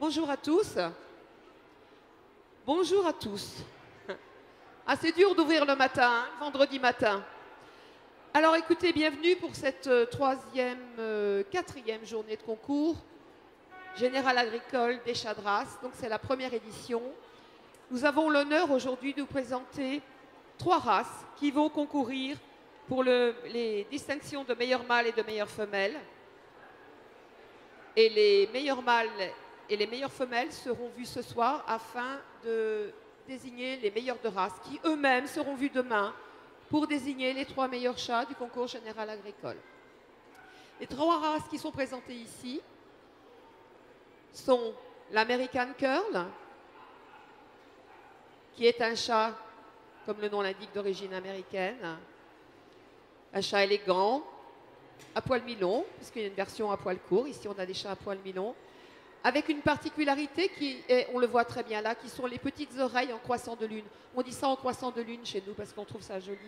Bonjour à tous. Bonjour à tous. Ah, c'est dur d'ouvrir le matin, hein, vendredi matin. Alors écoutez, bienvenue pour cette quatrième journée de concours général agricole des chats de race. Donc c'est la première édition. Nous avons l'honneur aujourd'hui de vous présenter 3 races qui vont concourir pour les distinctions de meilleurs mâles et de meilleures femelles. Et les meilleurs mâles et les meilleures femelles seront vus ce soir afin de désigner les meilleurs de race qui eux-mêmes seront vus demain pour désigner les 3 meilleurs chats du concours général agricole. Les 3 races qui sont présentées ici sont l'American Curl, qui est un chat, comme le nom l'indique, d'origine américaine, un chat élégant, à poil mi-long, puisqu'il y a une version à poil court. Ici, on a des chats à poil mi-long, avec une particularité qui est, on le voit très bien là, qui sont les petites oreilles en croissant de lune. On dit ça en croissant de lune chez nous parce qu'on trouve ça joli.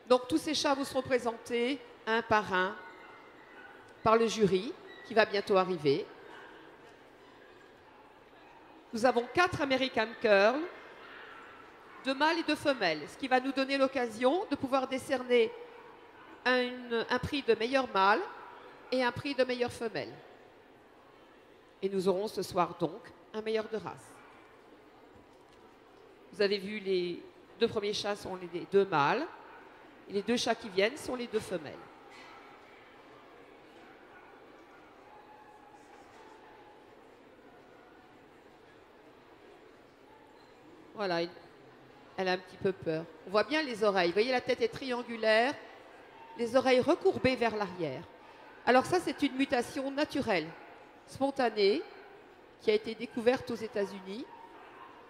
Donc tous ces chats vous seront présentés un par le jury qui va bientôt arriver. Nous avons 4 American Curl, 2 mâles et 2 femelles, ce qui va nous donner l'occasion de pouvoir décerner un prix de meilleur mâle et un prix de meilleure femelle. Et nous aurons ce soir donc un meilleur de race. Vous avez vu, les 2 premiers chats sont les 2 mâles et les 2 chats qui viennent sont les 2 femelles. Voilà, elle a un petit peu peur. On voit bien les oreilles. Vous voyez, la tête est triangulaire, les oreilles recourbées vers l'arrière. Alors ça, c'est une mutation naturelle, spontanée, qui a été découverte aux États-Unis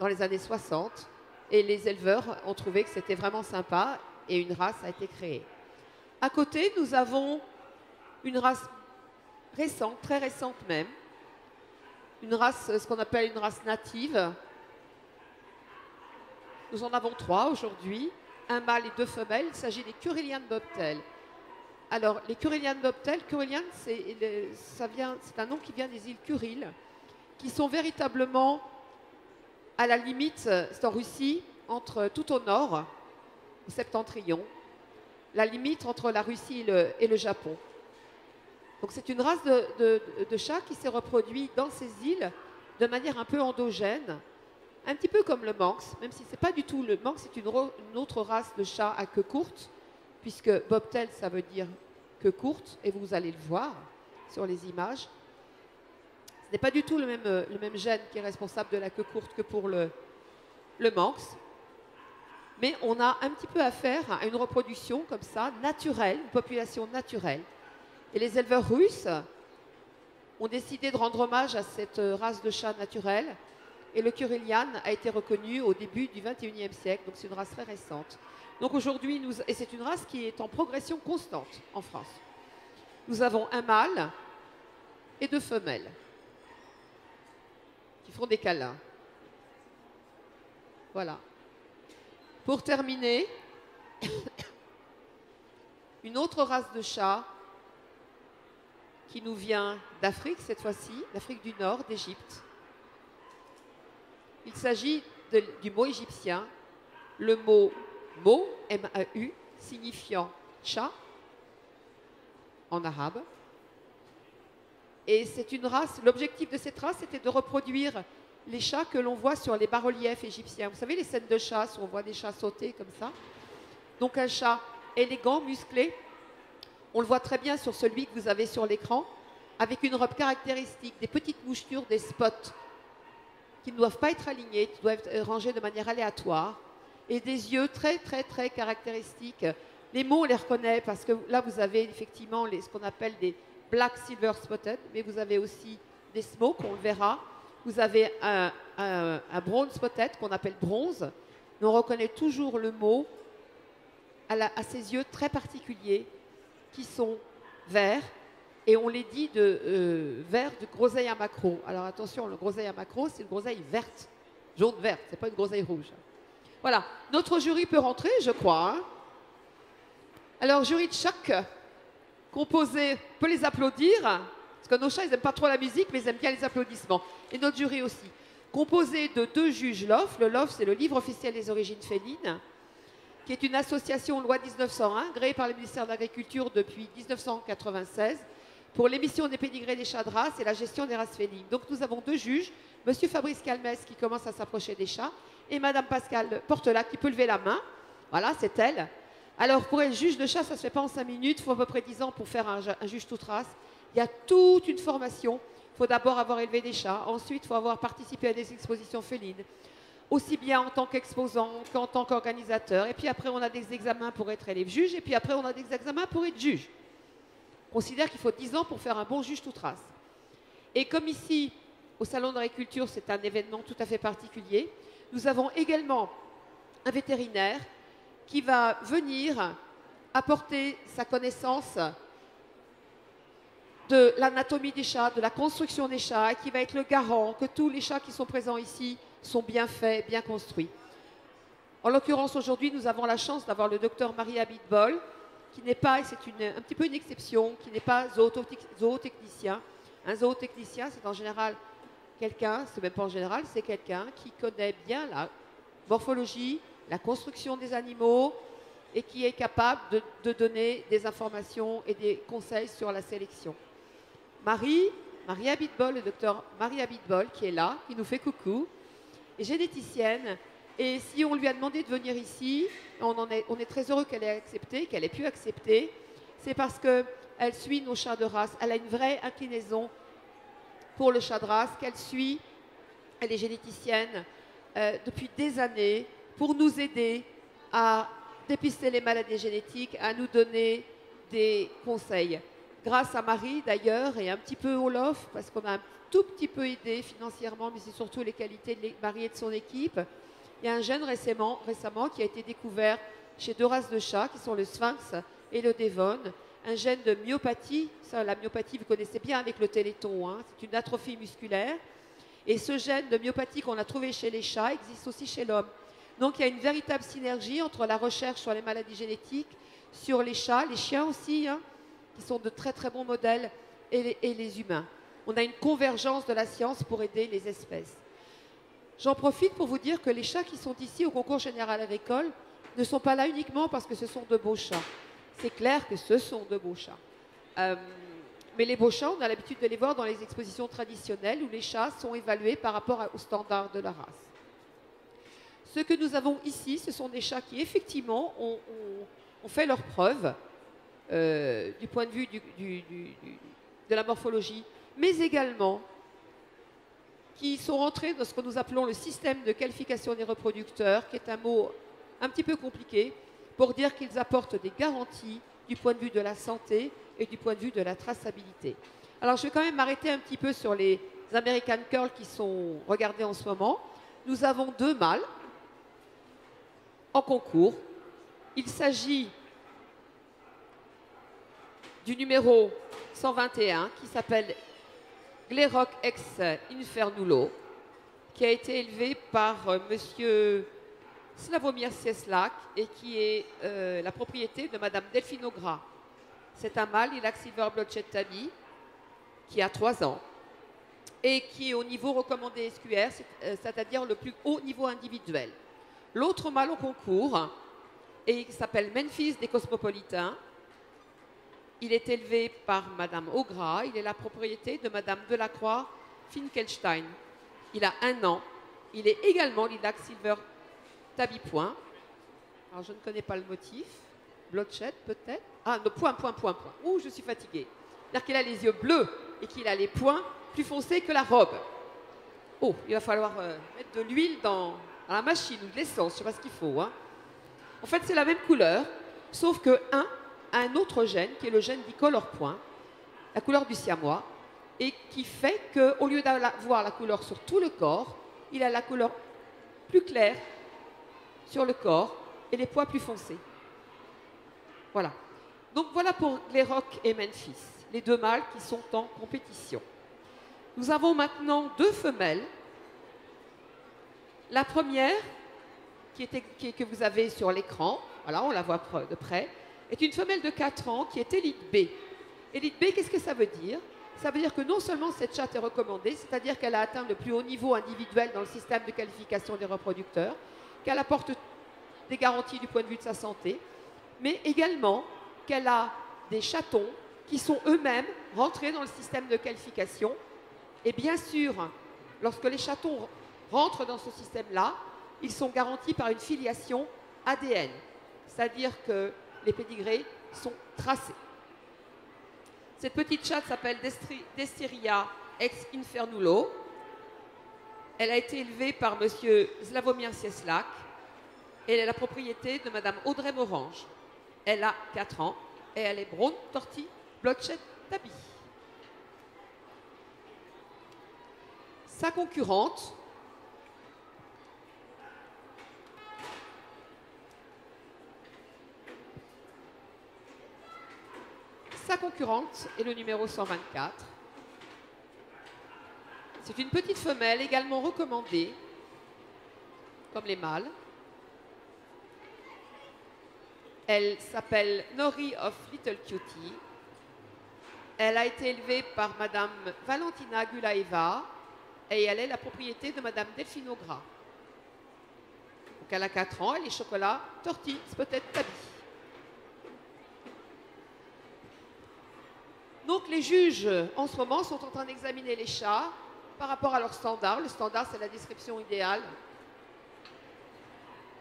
dans les années 60. Et les éleveurs ont trouvé que c'était vraiment sympa et une race a été créée. À côté, nous avons une race récente, très récente même. Une race, ce qu'on appelle une race native. Nous en avons 3 aujourd'hui, un mâle et 2 femelles. Il s'agit des Kurilian Bobtail. Alors, les Kurilian Bobtail, Kurilian, c'est un nom qui vient des îles Kuriles, qui sont véritablement à la limite, c'est en Russie, tout au nord, au septentrion, la limite entre la Russie et le Japon. Donc c'est une race de chat qui s'est reproduite dans ces îles de manière un peu endogène, un petit peu comme le Manx, même si c'est pas du tout le Manx, c'est une autre race de chat à queue courte, puisque bobtail, ça veut dire queue courte, et vous allez le voir sur les images. Ce n'est pas du tout le même gène qui est responsable de la queue courte que pour le Manx, mais on a un petit peu affaire à une reproduction comme ça, naturelle, une population naturelle. Et les éleveurs russes ont décidé de rendre hommage à cette race de chat naturelle. Et le Kurilian a été reconnu au début du XXIe siècle, donc c'est une race très récente. Donc aujourd'hui, et c'est une race qui est en progression constante en France. Nous avons un mâle et 2 femelles qui font des câlins. Voilà. Pour terminer, une autre race de chat qui nous vient d'Afrique cette fois-ci, d'Afrique du Nord, d'Égypte. Il s'agit du mot égyptien, le mot Mau, M-A-U, signifiant chat en arabe. Et c'est une race, l'objectif de cette race était de reproduire les chats que l'on voit sur les bas-reliefs égyptiens. Vous savez, les scènes de chasse où on voit des chats sauter comme ça. Donc un chat élégant, musclé. On le voit très bien sur celui que vous avez sur l'écran, avec une robe caractéristique, des petites mouchetures, des spots qui ne doivent pas être alignés, qui doivent être rangés de manière aléatoire, et des yeux très, très, très caractéristiques. Les mots, on les reconnaît parce que là, vous avez effectivement ce qu'on appelle des black silver spotted, mais vous avez aussi des smokes, on le verra. Vous avez un brown spotted qu'on appelle bronze, mais on reconnaît toujours le mot à ces yeux très particuliers qui sont verts. Et on les dit vert de groseille à maquereau. Alors attention, le groseille à maquereau, c'est une groseille verte, jaune-verte, c'est pas une groseille rouge. Voilà, notre jury peut rentrer, je crois. Hein. Alors, jury de choc, composé, on peut les applaudir, Parce que nos chats, ils n'aiment pas trop la musique, mais ils aiment bien les applaudissements. Et notre jury aussi. Composé de 2 juges LOF. Le LOF, c'est le Livre officiel des origines félines, qui est une association loi 1901, créée par le ministère de l'Agriculture depuis 1996, pour l'émission des pédigrés des chats de race et la gestion des races félines. Donc nous avons 2 juges, Monsieur Fabrice Calmès qui commence à s'approcher des chats, et Madame Pascale Portelat qui peut lever la main. Voilà, c'est elle. Alors pour être juge de chat, ça ne se fait pas en 5 minutes, il faut à peu près 10 ans pour faire un juge toute race. Il y a toute une formation. Il faut d'abord avoir élevé des chats, ensuite il faut avoir participé à des expositions félines, aussi bien en tant qu'exposant qu'en tant qu'organisateur. Et puis après, on a des examens pour être élève juge, et puis après, on a des examens pour être juge. On considère qu'il faut 10 ans pour faire un bon juge toute race. Et comme ici, au Salon d'agriculture, c'est un événement tout à fait particulier, nous avons également un vétérinaire qui va venir apporter sa connaissance de l'anatomie des chats, de la construction des chats, et qui va être le garant que tous les chats qui sont présents ici sont bien faits, bien construits. En l'occurrence, aujourd'hui, nous avons la chance d'avoir le docteur Marie Abitbol, qui n'est pas, et c'est un petit peu une exception, qui n'est pas zootechnicien. Un zootechnicien, c'est en général quelqu'un, c'est même pas en général, c'est quelqu'un qui connaît bien la morphologie, la construction des animaux, et qui est capable de donner des informations et des conseils sur la sélection. Marie Abitbol, le docteur Marie Abitbol, qui est là, qui nous fait coucou, est généticienne. Et si on lui a demandé de venir ici, on est très heureux qu'elle ait accepté, qu'elle ait pu accepter. C'est parce qu'elle suit nos chats de race. Elle a une vraie inclinaison pour le chat de race qu'elle suit. Elle est généticienne depuis des années pour nous aider à dépister les maladies génétiques, à nous donner des conseils. Grâce à Marie d'ailleurs et un petit peu au LOF, parce qu'on a un tout petit peu aidé financièrement, mais c'est surtout les qualités de Marie et de son équipe. Il y a un gène récemment qui a été découvert chez 2 races de chats qui sont le Sphinx et le Devon, un gène de myopathie. Ça, la myopathie, vous connaissez bien avec le Téléthon, hein, c'est une atrophie musculaire. Et ce gène de myopathie qu'on a trouvé chez les chats existe aussi chez l'homme. Donc il y a une véritable synergie entre la recherche sur les maladies génétiques, sur les chats, les chiens aussi, hein, qui sont de très très bons modèles, et les humains. On a une convergence de la science pour aider les espèces. J'en profite pour vous dire que les chats qui sont ici au concours général agricole ne sont pas là uniquement parce que ce sont de beaux chats. C'est clair que ce sont de beaux chats. Mais les beaux chats, on a l'habitude de les voir dans les expositions traditionnelles où les chats sont évalués par rapport aux standards de la race. Ce que nous avons ici, ce sont des chats qui effectivement ont fait leurs preuves du point de vue de la morphologie, mais également qui sont rentrés dans ce que nous appelons le système de qualification des reproducteurs, qui est un mot un petit peu compliqué, pour dire qu'ils apportent des garanties du point de vue de la santé et du point de vue de la traçabilité. Alors je vais quand même m'arrêter un petit peu sur les American Curls qui sont regardés en ce moment. Nous avons 2 mâles en concours. Il s'agit du numéro 121 qui s'appelle Glerock ex Infernulo, qui a été élevé par monsieur Slavomir Cieslak et qui est la propriété de madame Delphine Augras. C'est un mâle, Lilac Silver Bloodshed Tabby, qui a 3 ans et qui est au niveau recommandé SQR, c'est-à-dire le plus haut niveau individuel. L'autre mâle au concours, et il s'appelle Memphis des Cosmopolitains. Il est élevé par madame Augras, il est la propriété de madame Delacroix Finkelstein. Il a 1 an, il est également Lilac Silver Tabby Point. Alors je ne connais pas le motif, Bloodshed peut-être. Ah, non, point. Ouh, je suis fatiguée. C'est-à-dire qu'il a les yeux bleus et qu'il a les points plus foncés que la robe. Oh, il va falloir mettre de l'huile dans la machine ou de l'essence, je ne sais pas ce qu'il faut. Hein. En fait, c'est la même couleur, sauf que un autre gène, qui est le gène bicolore point, la couleur du siamois, et qui fait qu'au lieu d'avoir la couleur sur tout le corps, il a la couleur plus claire sur le corps et les pois plus foncés. Voilà. Donc voilà pour Glerock et Memphis, les 2 mâles qui sont en compétition. Nous avons maintenant 2 femelles. La première, que vous avez sur l'écran, voilà, on la voit de près, est une femelle de 4 ans qui est élite B. Élite B, qu'est-ce que ça veut dire? Ça veut dire que non seulement cette chatte est recommandée, c'est-à-dire qu'elle a atteint le plus haut niveau individuel dans le système de qualification des reproducteurs, qu'elle apporte des garanties du point de vue de sa santé, mais également qu'elle a des chatons qui sont eux-mêmes rentrés dans le système de qualification. Et bien sûr, lorsque les chatons rentrent dans ce système-là, ils sont garantis par une filiation ADN, c'est-à-dire que les pédigrés sont tracés. Cette petite chatte s'appelle Desteria ex Infernulo. Elle a été élevée par M. Slavomir Cieslak et elle est la propriété de Mme Audrey Morange. Elle a 4 ans et elle est Brown Torti Blotchet Tabi. Sa concurrente, est le numéro 124. C'est une petite femelle également recommandée, comme les mâles. Elle s'appelle Nori of Little Cutie. Elle a été élevée par Madame Valentina Gulaeva et elle est la propriété de Madame Delphino Gras. Donc elle a 4 ans, elle est chocolat, tortille, peut-être tabi. Donc les juges, en ce moment, sont en train d'examiner les chats par rapport à leur standard. Le standard, c'est la description idéale,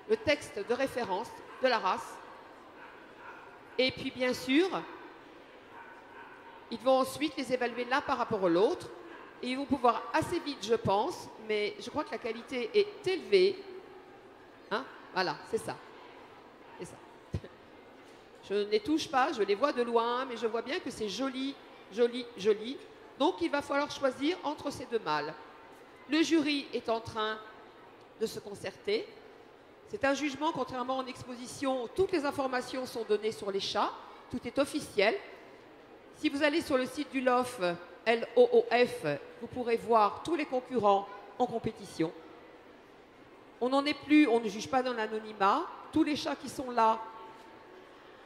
le texte de référence de la race. Et puis, bien sûr, ils vont ensuite les évaluer l'un par rapport à l'autre. Et ils vont pouvoir assez vite, je pense, mais je crois que la qualité est élevée. Hein? Voilà, c'est ça. C'est ça. Je ne les touche pas, je les vois de loin, mais je vois bien que c'est joli, joli, joli. Donc, il va falloir choisir entre ces deux mâles. Le jury est en train de se concerter. C'est un jugement, contrairement en exposition, où toutes les informations sont données sur les chats. Tout est officiel. Si vous allez sur le site du LOF, LOOF, vous pourrez voir tous les concurrents en compétition. On n'en est plus, on ne juge pas dans l'anonymat. Tous les chats qui sont là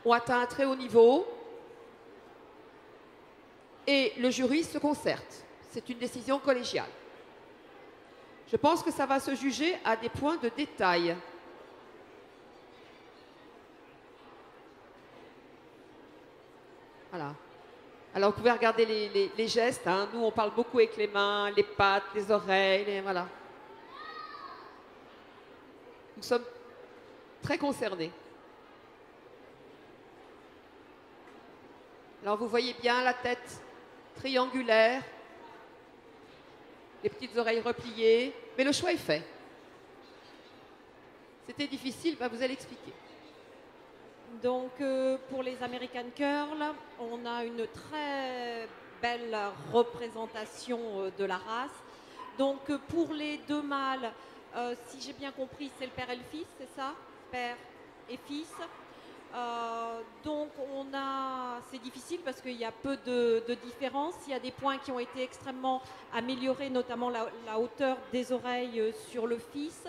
ont atteint un très haut niveau et le jury se concerte. C'est une décision collégiale. Je pense que ça va se juger à des points de détail. Voilà. Alors, vous pouvez regarder les gestes. Hein. Nous, on parle beaucoup avec les mains, les pattes, les oreilles, voilà. Nous sommes très concernés. Alors, vous voyez bien la tête triangulaire, les petites oreilles repliées, mais le choix est fait. C'était difficile, ben vous allez expliquer. Donc, pour les American Curl, on a une très belle représentation de la race. Donc, pour les deux mâles, si j'ai bien compris, c'est le père et le fils, c'est ça? Père et fils. Donc, c'est difficile parce qu'il y a peu de différences. Il y a des points qui ont été extrêmement améliorés, notamment la hauteur des oreilles sur le fils.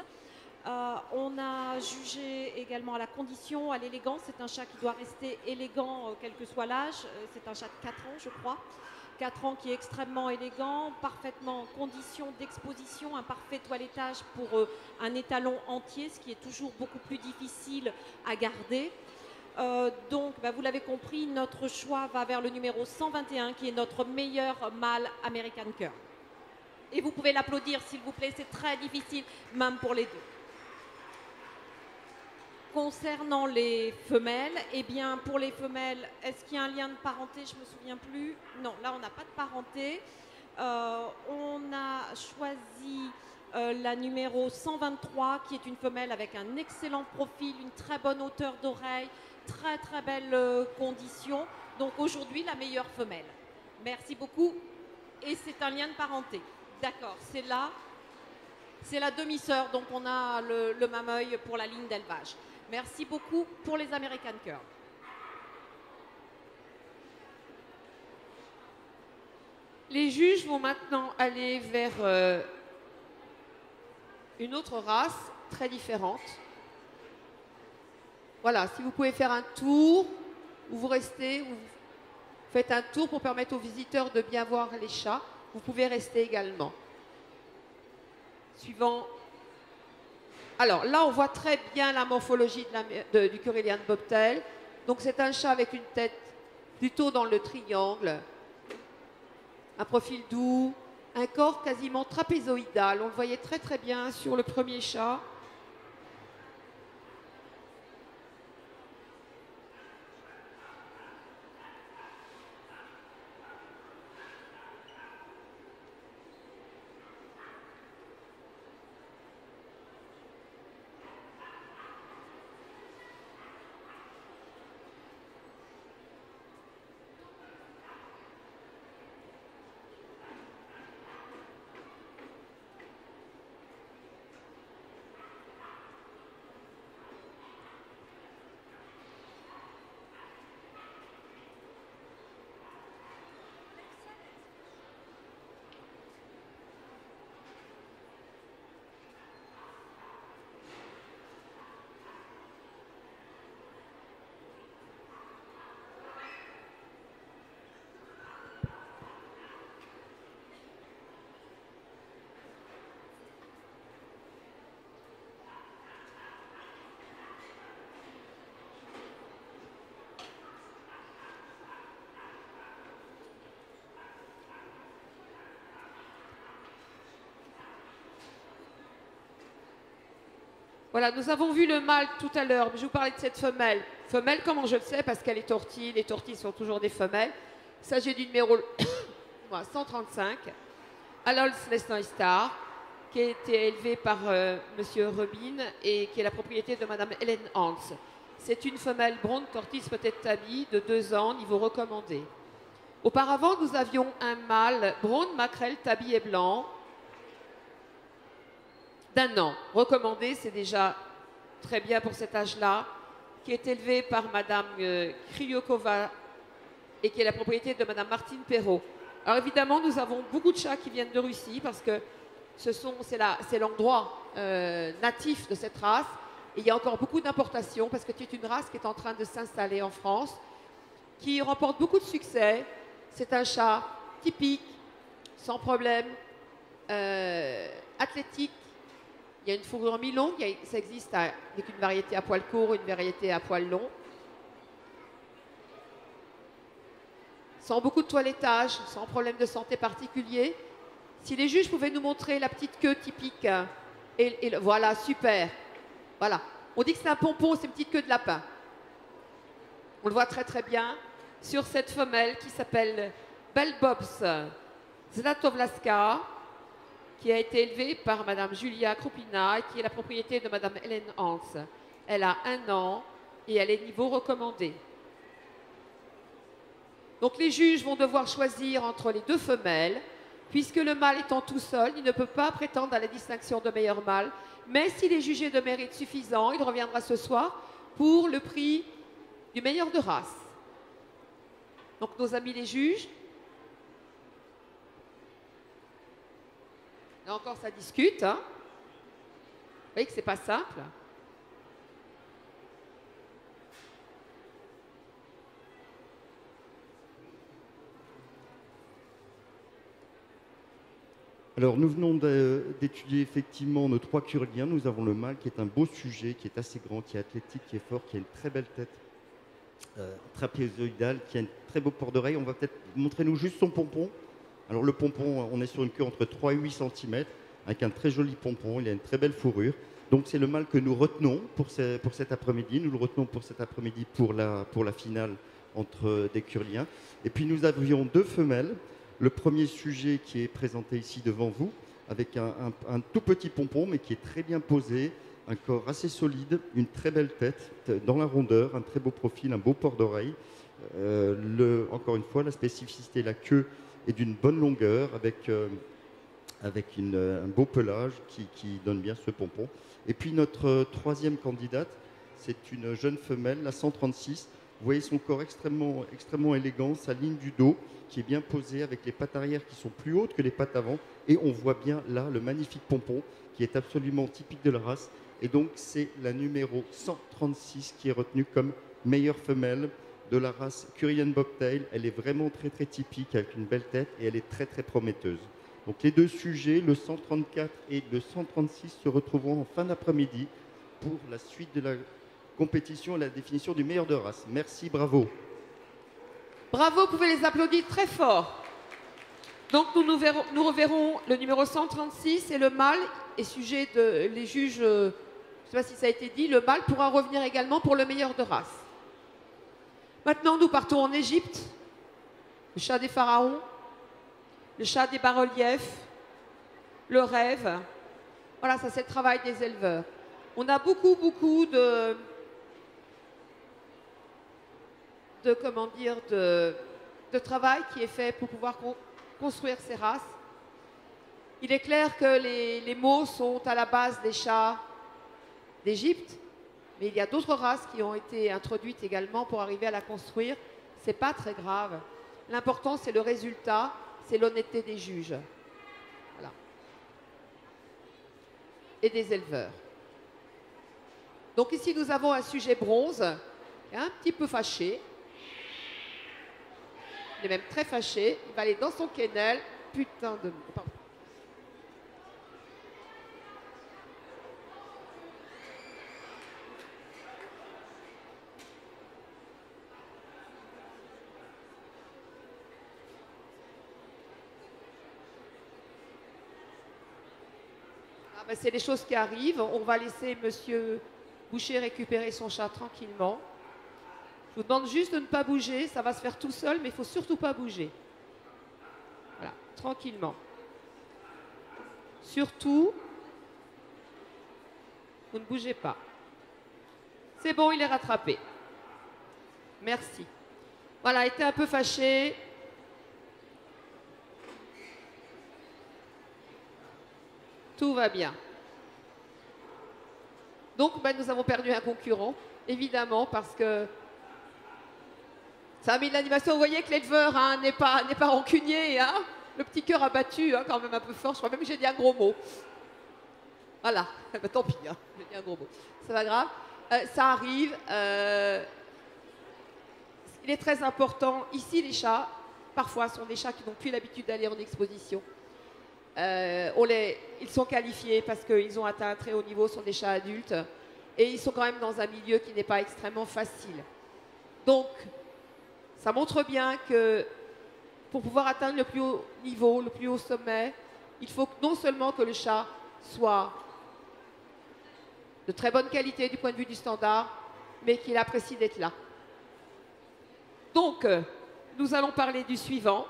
On a jugé également à la condition, à l'élégance. C'est un chat qui doit rester élégant quel que soit l'âge. C'est un chat de 4 ans, je crois. 4 ans qui est extrêmement élégant, parfaitement en condition d'exposition, un parfait toilettage pour un étalon entier, ce qui est toujours beaucoup plus difficile à garder. Donc, vous l'avez compris, notre choix va vers le numéro 121, qui est notre meilleur mâle American Curl. Et vous pouvez l'applaudir, s'il vous plaît, c'est très difficile, même pour les deux. Concernant les femelles, eh bien, pour les femelles, est-ce qu'il y a un lien de parenté? Je ne me souviens plus. Non, là, on n'a pas de parenté. On a choisi la numéro 123, qui est une femelle avec un excellent profil, une très bonne hauteur d'oreille, très, très belle condition. Donc, aujourd'hui, la meilleure femelle. Merci beaucoup. Et c'est un lien de parenté. D'accord, c'est là. C'est la demi-sœur, donc on a le même œil pour la ligne d'élevage. Merci beaucoup pour les American Curl. Les juges vont maintenant aller vers une autre race très différente. Voilà, si vous pouvez faire un tour, où vous restez, Faites un tour pour permettre aux visiteurs de bien voir les chats. Vous pouvez rester également. Suivant. Alors là, on voit très bien la morphologie du Curilian bobtail. Donc c'est un chat avec une tête plutôt dans le triangle, un profil doux, un corps quasiment trapézoïdal. On le voyait très très bien sur le premier chat. Voilà, nous avons vu le mâle tout à l'heure, mais je vous parlais de cette femelle. Femelle, comment je le sais? Parce qu'elle est tortille, les tortilles sont toujours des femelles. Il s'agit du numéro 135, Alols Lesnoy-Star, qui a été élevé par Monsieur Rubin et qui est la propriété de Madame Hélène Hans. C'est une femelle blonde tortille peut-être tabby de 2 ans, niveau recommandé. Auparavant, nous avions un mâle blonde maquerelle tabby et blanc, d'1 an. Recommandé, c'est déjà très bien pour cet âge-là, qui est élevé par Madame Kryokova et qui est la propriété de Madame Martine Perrault. Alors évidemment, nous avons beaucoup de chats qui viennent de Russie parce que c'est l'endroit natif de cette race. Et il y a encore beaucoup d'importations parce que c'est une race qui est en train de s'installer en France, qui remporte beaucoup de succès. C'est un chat typique, sans problème, athlétique. Il y a une fourrure mi-longue, ça existe avec une variété à poil court, une variété à poil long. Sans beaucoup de toilettage, sans problème de santé particulier. Si les juges pouvaient nous montrer la petite queue typique, voilà, super. Voilà. On dit que c'est un pompon, c'est une petite queue de lapin. On le voit très très bien sur cette femelle qui s'appelle Belbobs Zlatovlaska, qui a été élevée par Madame Julia Krupina et qui est la propriété de Madame Hélène Hans. Elle a 1 an et elle est niveau recommandé. Donc les juges vont devoir choisir entre les 2 femelles, puisque le mâle étant tout seul, il ne peut pas prétendre à la distinction de meilleur mâle, mais s'il est jugé de mérite suffisant, il reviendra ce soir pour le prix du meilleur de race. Donc nos amis les juges, là encore ça discute, hein. Vous voyez que c'est pas simple. Alors, nous venons d'étudier effectivement nos 3 Curiliens. Nous avons le mâle qui est un beau sujet, qui est assez grand, qui est athlétique, qui est fort, qui a une très belle tête trapézoïdale, qui a un très beau port d'oreille. On va peut-être montrer nous juste son pompon. Alors, le pompon, on est sur une queue entre 3 et 8 cm, avec un très joli pompon. Il a une très belle fourrure. Donc, c'est le mâle que nous retenons pour cet après-midi. Nous le retenons pour cet après-midi pour la finale entre des Curiliens. Et puis, nous avions 2 femelles. Le premier sujet qui est présenté ici devant vous, avec un tout petit pompon, mais qui est très bien posé, un corps assez solide, une très belle tête dans la rondeur, un très beau profil, un beau port d'oreille. Encore une fois, la spécificité, la queue est d'une bonne longueur, avec un beau pelage qui donne bien ce pompon. Et puis notre 3e candidate, c'est une jeune femelle, la 136. Vous voyez son corps extrêmement, extrêmement élégant, sa ligne du dos qui est bien posée avec les pattes arrière qui sont plus hautes que les pattes avant. Et on voit bien là le magnifique pompon qui est absolument typique de la race. Et donc c'est la numéro 136 qui est retenue comme meilleure femelle de la race Curilian Bobtail. Elle est vraiment très très typique avec une belle tête et elle est très très prometteuse. Donc les deux sujets, le 134 et le 136, se retrouveront en fin d'après-midi pour la suite de la compétition et la définition du meilleur de race. Merci, bravo. Bravo, vous pouvez les applaudir très fort. Donc nous reverrons le numéro 136 et le mâle est sujet de les juges, je ne sais pas si ça a été dit, le mâle pourra revenir également pour le meilleur de race. Maintenant, nous partons en Égypte, le chat des pharaons, le chat des bas-reliefs, le rêve. Voilà, ça c'est le travail des éleveurs. On a beaucoup de travail qui est fait pour pouvoir construire ces races. Il est clair que les maux sont à la base des chats d'Égypte, mais il y a d'autres races qui ont été introduites également pour arriver à la construire. Ce n'est pas très grave. L'important, c'est le résultat, c'est l'honnêteté des juges. Voilà. Et des éleveurs. Donc ici, nous avons un sujet bronze, un petit peu fâché. Il est même très fâché. Il va aller dans son kennel. Putain de... Pardon. Ah ben, c'est les choses qui arrivent. On va laisser Monsieur Boucher récupérer son chat tranquillement. Je vous demande juste de ne pas bouger, ça va se faire tout seul, mais il ne faut surtout pas bouger. Voilà, tranquillement. Surtout, vous ne bougez pas. C'est bon, il est rattrapé. Merci. Voilà, il était un peu fâché. Tout va bien. Donc, ben, nous avons perdu un concurrent, évidemment, parce que ça a mis de l'animation. Vous voyez que l'éleveur hein, n'est pas rancunier. Hein, le petit cœur a battu quand même un peu fort. Je crois même que j'ai dit un gros mot. Voilà. Ben, tant pis, hein, j'ai dit un gros mot. C'est pas grave. Ça arrive. Il est très important. Ici, les chats, parfois, sont des chats qui n'ont plus l'habitude d'aller en exposition. Ils sont qualifiés parce qu'ils ont atteint un très haut niveau, sont des chats adultes. Et ils sont quand même dans un milieu qui n'est pas extrêmement facile. Donc, ça montre bien que pour pouvoir atteindre le plus haut niveau, le plus haut sommet, il faut non seulement que le chat soit de très bonne qualité du point de vue du standard, mais qu'il apprécie d'être là. Donc, nous allons parler du suivant.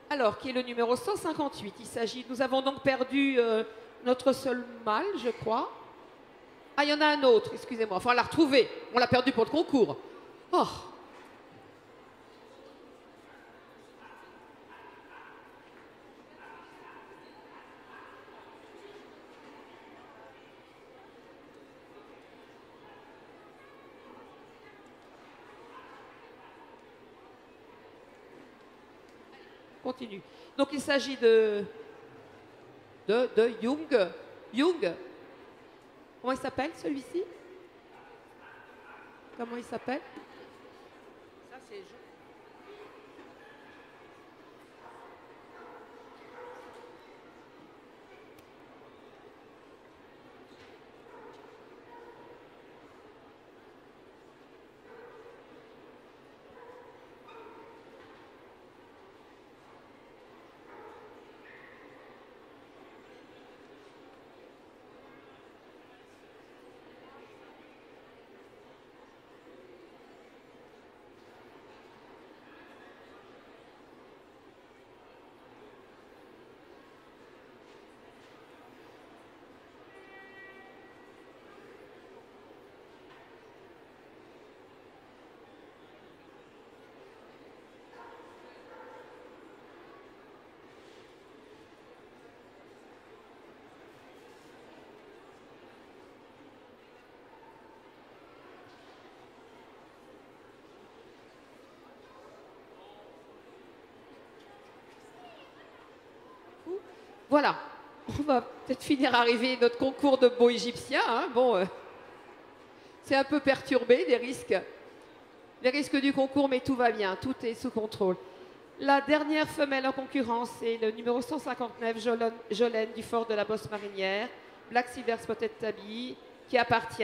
Alors, qui est le numéro 158. Nous avons donc perdu notre seul mâle, je crois. Ah, il y en a un autre, excusez-moi. Enfin, on l'a retrouvé. On l'a perdu pour le concours. Oh. Continue. Donc il s'agit de Jung. Jung. Comment il s'appelle celui-ci? Comment il s'appelle? Ça c'est Jung. Voilà, on va peut-être finir à arriver notre concours de beaux égyptiens. Hein. Bon, c'est un peu perturbé, les risques du concours, mais tout va bien, tout est sous contrôle. La dernière femelle en concurrence, c'est le numéro 159, Jolène du Fort de la Bosse Marinière, Black Silver Spotted Tabby, qui appartient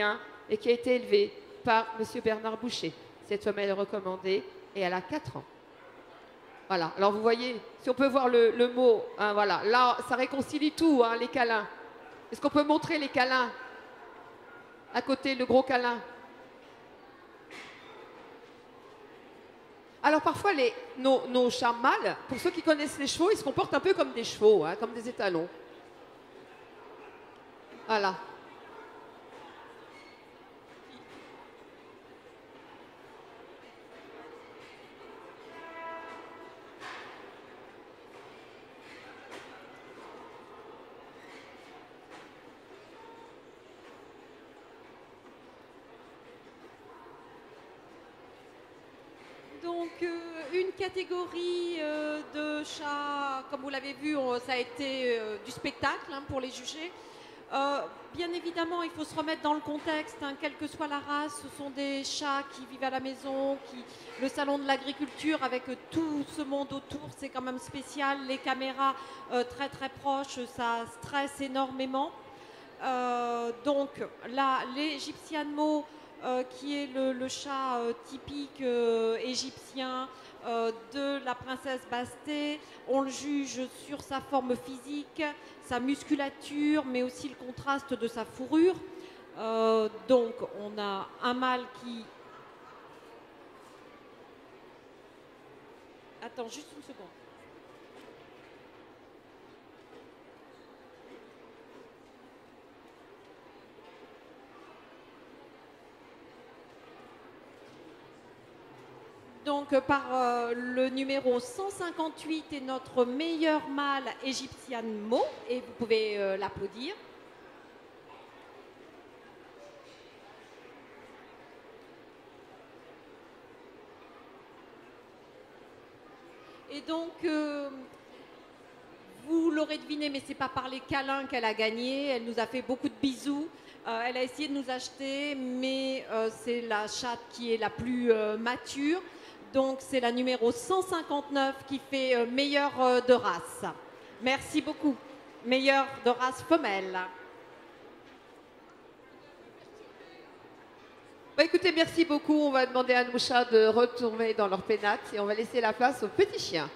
et qui a été élevée par M. Bernard Boucher. Cette femelle est recommandée et elle a 4 ans. Voilà, alors vous voyez, si on peut voir le mot, hein, voilà, là, ça réconcilie tout, hein, les câlins. Est-ce qu'on peut montrer les câlins? À côté, le gros câlin. Alors parfois, nos chats mâles, pour ceux qui connaissent les chevaux, ils se comportent un peu comme des chevaux, hein, comme des étalons. Voilà. Donc, une catégorie de chats, comme vous l'avez vu, ça a été du spectacle hein, pour les juger. Bien évidemment, il faut se remettre dans le contexte, hein, quelle que soit la race, ce sont des chats qui vivent à la maison, le salon de l'agriculture avec tout ce monde autour, c'est quand même spécial. Les caméras très très proches, ça stresse énormément. Donc là, l'Egyptian Mo, qui est le chat typique égyptien de la princesse Bastée. On le juge sur sa forme physique, sa musculature, mais aussi le contraste de sa fourrure. Donc on a un mâle qui... Attends, juste une seconde. Donc par le numéro 158 est notre meilleur mâle Egyptian Mo et vous pouvez l'applaudir. Et donc vous l'aurez deviné, mais c'est pas par les câlins qu'elle a gagné. Elle nous a fait beaucoup de bisous. Elle a essayé de nous acheter, mais c'est la chatte qui est la plus mature. Donc c'est la numéro 159 qui fait meilleure de race. Merci beaucoup. Meilleure de race femelle. Bah, écoutez, merci beaucoup. On va demander à nos chats de retourner dans leur pénate et on va laisser la place aux petits chiens.